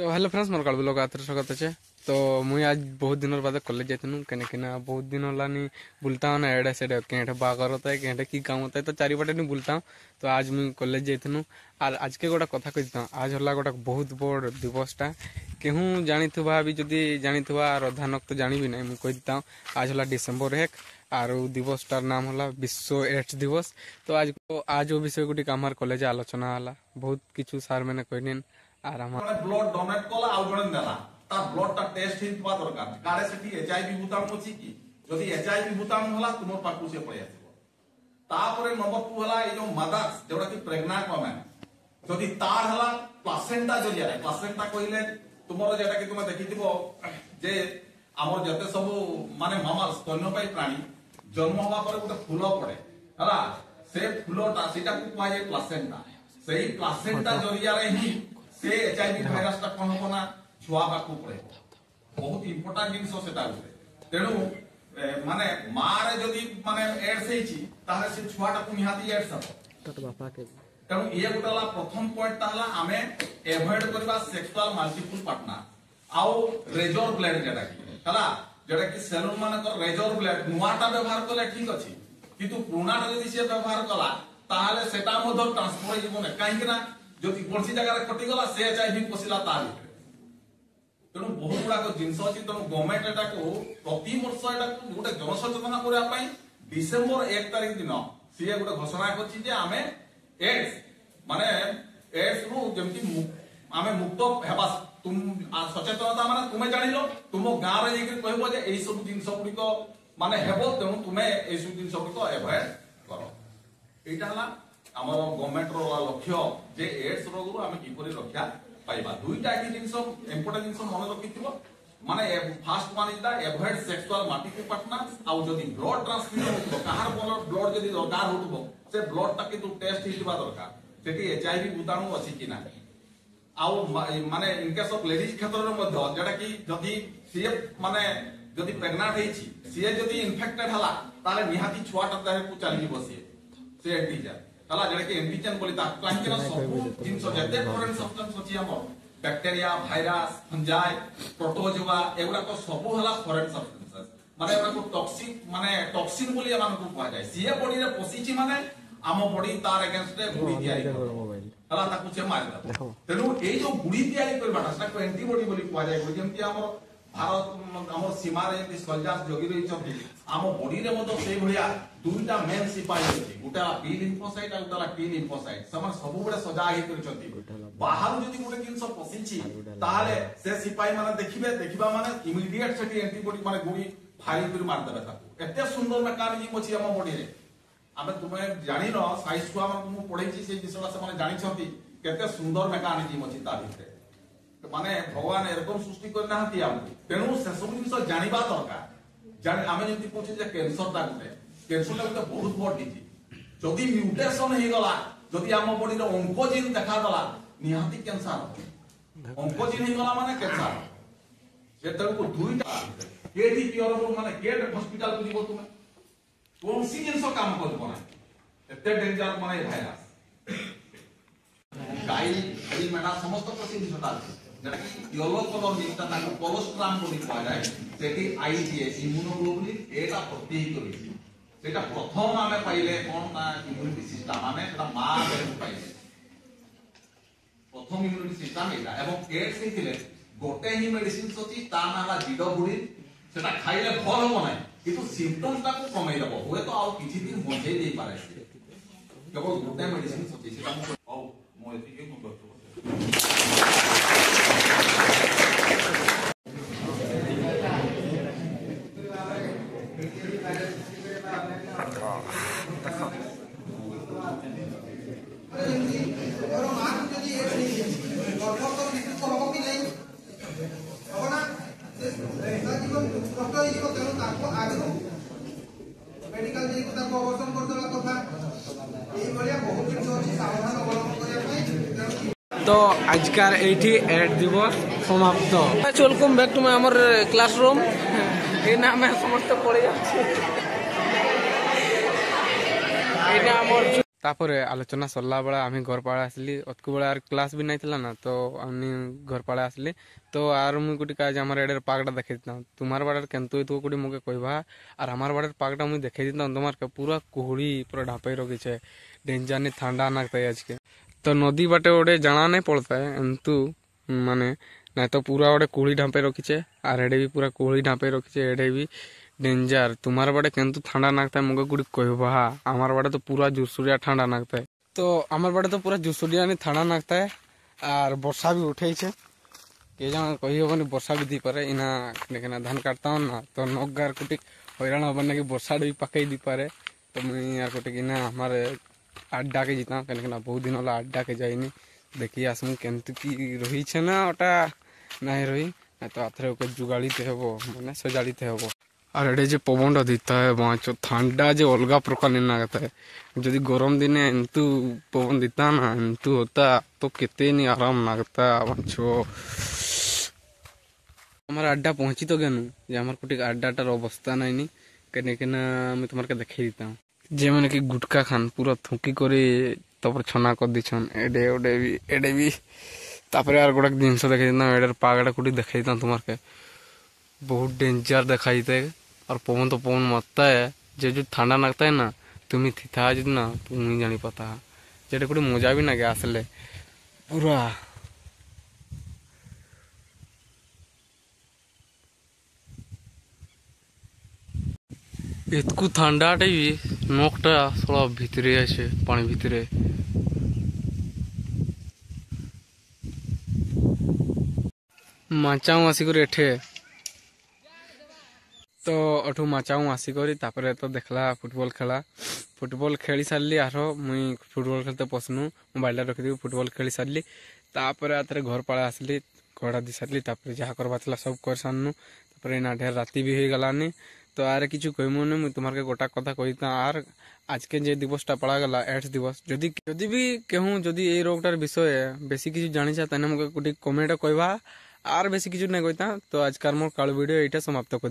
तो hello friends मोर काल blog आतर स्वागत अच्छे। तो मुई आज बहुत दिन बाद कॉलेज जाइनु कहीं बहुत दिन होलानी बुलता हूँ ना एडे सेडे कहीं बागर होता है कहीं की काम होता है तो चारिपटे नहीं बुलता हूँ। तो आज मुई कॉलेज जाइनु और आज के गोटा कथा कही आज होला गोटा बहुत बड़ दिवसटा केहूँ जानी भी जदि जानी और अधानक तो जानी भी ना मुझे कही देता हूँ। आज होला डिसेम्बर 1 और दिवसटार नाम होला विश्व एड्स दिवस। तो आज वो विषय गुटी आम कॉलेज आलोचना होला बहुत किछु सार मैंने कहन আর আমার ব্লড ডোনেট কলা আউ জনে দেলা তার ব্লডটা টেস্ট হিতবা দরকার কারে সেটি এইচআইভি ভূতাণু আছে কি যদি এইচআইভি ভূতাণু হলা তোমার পাখু সে পড়ে আসিব। তারপরে নম্বর 2 হলা এই যে মাদার্স যেটা কি প্রেগন্যান্ট ওমেন যদি তার হলা প্লাসেন্টা জরিয়া প্লাসেন্টা কইলে তোমার যেটা কি তুমি দেখিथिबो যে আমার যতে সব মানে মামাল স্তন্যপায়ী প্রাণী জন্ম হওয়া পরে একটা ফুল পড়ে হলা সে ফুলটা সেটা কোয়া যায় প্লাসেন্টা সেই প্লাসেন্টা জরিয়া রে হি से एचआईवी भाइरस ता कोन होना छुआ बाकू पड़े बहुत इंपोर्टेंट जिंस सेटा उठे तेणु माने मारे जदी माने एड्स हेची ताले से छुआटा को निहाती एड्स हबो तो बापा के तेणु ये गोटाला प्रथम पॉइंट ताला हमें एवॉइड करबा सेक्सुअल मल्टीपल पार्टनर आउ रेजर ब्लेड जेटा कि सेलून माने को रेजर ब्लेड नुआटा व्यवहार करले ठीक अछि किंतु पुरानाटा जदी से व्यवहार कला ताले सेटा मधो ट्रांसफर हे जिवो काहे कि ना যদি কোনসি জায়গায় কটি গলা সে এইচআইভি পসিলা তার ভিতরে তেণু বহু গুড়াক জিনিস আছে। তেণু গভর্নমেন্ট এটাকে প্রতি বর্ষ এটাকে গোটে জনসচেতন করা ডিসেম্বর 1 তারিখ দিন সি গোটে ঘোষণা করছি যে আমি এডস মানে এডস রু যেমতি আমি মুক্ত হেবা সচেতনতা মানে তুমি জানিল তুম গাঁরে যাই কহব যে এই সব জিনিস গুড়িক মানে হেব তেণু তুমি এই সব জিনিস গুড়িক এভয়েড কর। এইটা হলা আমার গভর্নমেন্ট লক্ষ্য যে এডস রোগরু আমি কিপরি রক্ষা পাইবা। দুইটা কি জিনিস ইম্পর্টেন্ট জিনিস মনে রখিথিব মানে first one is the avoid sexual multiple partner আউ যদি ব্লড ট্রান্সফিউশন হতো কাহার ব্লড যদি দরকার হতো সে ব্লডটা কিন্তু টেস্ট হিতবা দরকার সেটি এইচআইভি ভূতাণু আছে কি না আউ মানে ইন কেস অফ লেডিজ ক্ষেত্রে মধ্য যেটা কি যদি সে মানে যদি প্রেগন্যান্ট হইছি সে যদি ইনফেক্টেড হলা তাহলে নিহাতি ছুয়াটা দেহকু চালি বসে সে এন্টিজেন তালা যেটা কি এন্টিজেন বলি তা কাহিকি না সব জিনিস যেতে ফরেন সাবস্টেন্স আছে আমার ব্যাকটেরিয়া ভাইরাস ফাঞ্জাই প্রোটোজোয়া এগুলা তো সব হলা ফরেন সাবস্টেন্স মানে এগুলা টক্সিক মানে টক্সিন বলি আমানকু কোয়া যায় সিএ বডি রে পসিছি মানে আম বডি তার এগেইনস্ট রে গুড়ি তৈয়ারি তালা তাকু সে মারি দাও। তেনু এই যে গুড়ি তৈয়ারি করবাটা সেটা অ্যান্টিবডি বলি কোয়া যায় যেমতি আমার भारत आम सीमार सलजास जगी रही आम बॉडी रे मतो से भलिया दुईटा मेन सिपाही अछि गोटा बी लिम्फोसाइट आ गोटा टी लिम्फोसाइट समान सब बडे सजा हे करछथि बाहर जदी गोटे जिंस पसिछि ताले से सिपाही माने देखिबा माने इमीडिएट सेटी एंटीबॉडी माने गुडी फायर कर मार देबे ताकू एते सुंदर मेकानिज्म अछि आम बॉडी रे आमे तुमे जानि न साइंस को हम पढैछि से जिसला से माने जानि छथि केते सुंदर मेकानिज्म अछि ता भितरे माने भगवान एरकम सृष्टि करना हती हमको तेनु से सब जिंस जानिबा दरकार जानि आमे जति पूछि जे कैंसर ता गोटे बहुत बड़ डिजीज जदि म्यूटेशन हे गला जदि आम बॉडी रे ऑन्कोजिन देखा गला निहाती कैंसर ऑन्कोजिन हे गला माने कैंसर से तको दुईटा केडी पियर माने केड हॉस्पिटल को जीवो तुमे कोनसी जिंस काम करबो ना एते डेंजर माने भाइरस गाई गाई मेडा समस्त प्रसिद्ध होता যেটা কি ইয়েলো কলর জিনিসটা তাকে কোলোস্ট্রাম বলি কোয়া যায় সেটি আইজিএস ইমিউনোগ্লোবুলিন এটা প্রতিহত করেছে সেটা প্রথম আমি পাইলে কোন না ইমিউনিটি সিস্টেম আমি সেটা মা বেরু পাইলে প্রথম ইমিউনিটি সিস্টেম এটা এবং এডস হইতিলে গোটে হি মেডিসিন সচি তা নালা জিডোবুলি সেটা খাইলে ভাল হবো না কিন্তু সিম্পটমসটাকে কমাই দেব হয় তো আর কিছু দিন বঞ্চাই দেই পারে কেবল গোটে মেডিসিন সচি সেটা ও মই এতিকে মত করতে तो आजकार एठी एड दिवस समाप्त। वेलकम बैक टू आमर क्लासरूम एना समस्त पड़े जाच्छे। तापर आलोचना सरला बेला आम घर पड़े आसली अतकु बेला क्लास भी नहीं ना तो आम घर पड़े आसली तो आर मुझे गोटे आज आम एडे पागटा देखे तुम्हार बाड़े केंतु तो गोटे मुझे कहवा और हमार बाड़े पागटा मुझे देखे तुम्हार के पूरा कुहड़ी पूरा ढापे रखी डेंजर नहीं ठंडा नागता है आज के तो नदी बाटे गोटे जाना नहीं पड़ता है एंतु माने ना तो पूरा गोटे कुहड़ी ढापे रखीचे और एडे भी पूरा कुहड़ी ढापे रखीचे एडे भी डेंजर तुम्हार बाड़े केंतु ठंडा नागता है मुझे गुड़ी कहवा हमार बाड़े तो पूरा जोरसोरिया ठंडा नागता है तो हमार बाड़े तो पूरा जोरसोरिया नहीं ठंडा नागता है और वर्षा भी उठे के जान कही हेनी वर्षा भी दी पारे इना देखना धान काटता हूँ ना तो नगार कुटी हैरान हबार ना कि वर्षा भी पकई दी पारे तो मुझे यार कुटी इना हमारे अड्डा के जीता कहीं बहुत दिन वाला अड्डा के जाइनी देखी आसमु केमती की रही है ना ओटा नहीं रही ना तो आथरे जुगाड़ीते हे मैंने सजाड़ीते हे और एडे जो पवन दीता है वहाँ चो ठंडा जो अलग प्रकार नहीं लगता है जदि गरम दिने एंतु पवन दीता ना एंतु होता तो कितने नहीं आराम लगता वहाँ हमारा अड्डा पहुंची तो गनु जे हमार कुटी अड्डाटार अवस्था नहीं कहीं मुझे तुम्हारे देखे देता हूँ जे मैंने कि गुटका खान पूरा थुकी करे तपर छना कर दीछन एडे भी तापर यार गोटे जिनस देखे देता एडे पागड़ा कुटी देखे देता तुम्हारे बहुत डेंजर दिखाई देते और पवन तो पवन मरता है जो ठंडा लगता है ना तुम्हें थी था ना तुम नहीं जानी पाता जेटे कुछ मजा भी ना गया आसले पूरा एतकु ठंडाटे भी नखटा थोड़ा भितरे आछे पानी भितरे माचाऊ आसिक एठे तो अठू माचाऊ आसिक तो देखला फुटबॉल खेली सारे आर मुई फुटबॉल खेलते पसनू मोबाइल रखी फुटबॉल खेली सारे तापर आते घर पड़ा आसली घड़ा दी सारे जहाँ करवा सब कर सारनु ना ढेर राति भी हो गलानी तो आरे किछु कहमुने मुई तुम्हारे गोटा कथा कही आर आज के जे दिवसटा पड़ा गला एड्स दिवस जदि भी कहूँ जदि ए रोगटार विषय बेसी किछु जानी चाहता मुझे गोटे कमेंट कहवा आर बेसी किछु नहीं कहता तो आज मोर काल वीडियो यहाँ समाप्त कर।